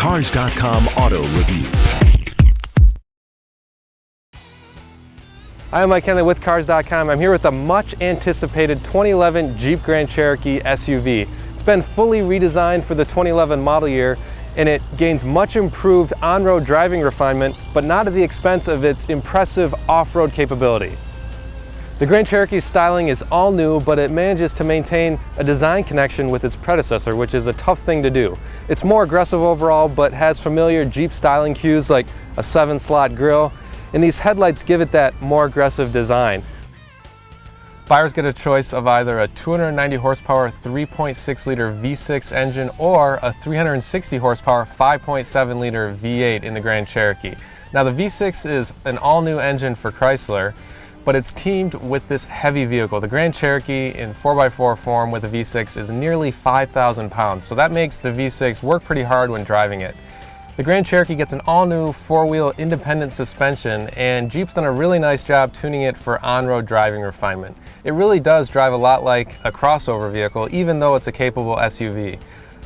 Cars.com Auto Review. Hi, I'm Mike Hanley with Cars.com. I'm here with the much anticipated 2011 Jeep Grand Cherokee SUV. It's been fully redesigned for the 2011 model year, and it gains much improved on-road driving refinement, but not at the expense of its impressive off-road capability. The Grand Cherokee's styling is all new, but it manages to maintain a design connection with its predecessor, which is a tough thing to do. It's more aggressive overall, but has familiar Jeep styling cues like a 7-slot grille, and these headlights give it that more aggressive design. Buyers get a choice of either a 290 horsepower 3.6 liter V6 engine or a 360 horsepower 5.7 liter V8 in the Grand Cherokee. Now the V6 is an all-new engine for Chrysler, but it's teamed with this heavy vehicle. The Grand Cherokee in 4x4 form with a V6 is nearly 5,000 pounds, so that makes the V6 work pretty hard when driving it. The Grand Cherokee gets an all-new four-wheel independent suspension, and Jeep's done a really nice job tuning it for on-road driving refinement. It really does drive a lot like a crossover vehicle, even though it's a capable SUV.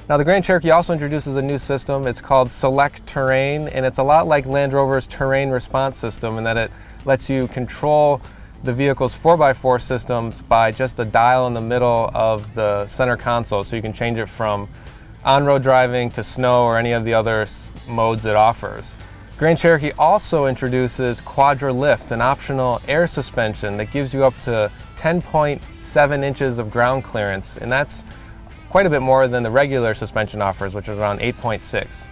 Now the Grand Cherokee also introduces a new system. It's called Select Terrain, and it's a lot like Land Rover's Terrain Response system in that it lets you control the vehicle's 4x4 systems by just a dial in the middle of the center console, so you can change it from on-road driving to snow or any of the other modes it offers. Grand Cherokee also introduces Quadra Lift, an optional air suspension that gives you up to 10.7 inches of ground clearance, and that's quite a bit more than the regular suspension offers, which is around 8.6.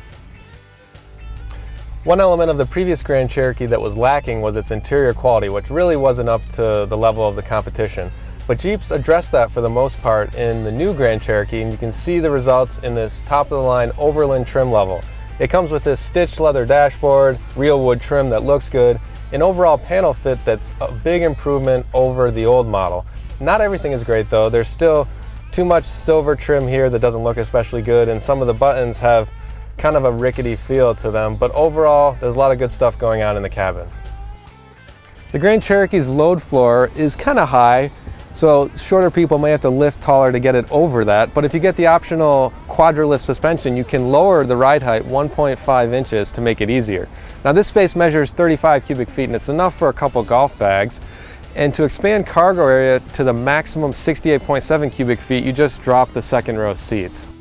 One element of the previous Grand Cherokee that was lacking was its interior quality, which really wasn't up to the level of the competition. But Jeep's addressed that for the most part in the new Grand Cherokee, and you can see the results in this top-of-the-line Overland trim level. It comes with this stitched leather dashboard, real wood trim that looks good, an overall panel fit that's a big improvement over the old model. Not everything is great though. There's still too much silver trim here that doesn't look especially good, and some of the buttons have kind of a rickety feel to them, but overall there's a lot of good stuff going on in the cabin. The Grand Cherokee's load floor is kind of high, so shorter people may have to lift taller to get it over that, but if you get the optional Quadra Lift suspension, you can lower the ride height 1.5 inches to make it easier. Now this space measures 35 cubic feet, and it's enough for a couple golf bags, and to expand cargo area to the maximum 68.7 cubic feet, you just drop the second row seats.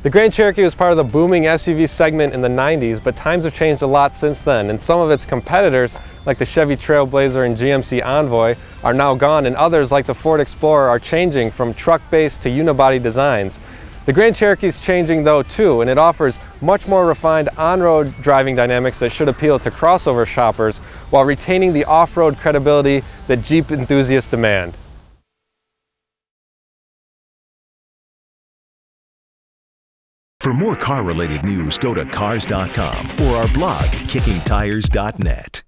The Grand Cherokee was part of the booming SUV segment in the 90s, but times have changed a lot since then, and some of its competitors, like the Chevy Trailblazer and GMC Envoy, are now gone, and others, like the Ford Explorer, are changing from truck-based to unibody designs. The Grand Cherokee is changing though too, and it offers much more refined on-road driving dynamics that should appeal to crossover shoppers while retaining the off-road credibility that Jeep enthusiasts demand. For more car-related news, go to Cars.com or our blog, KickingTires.net.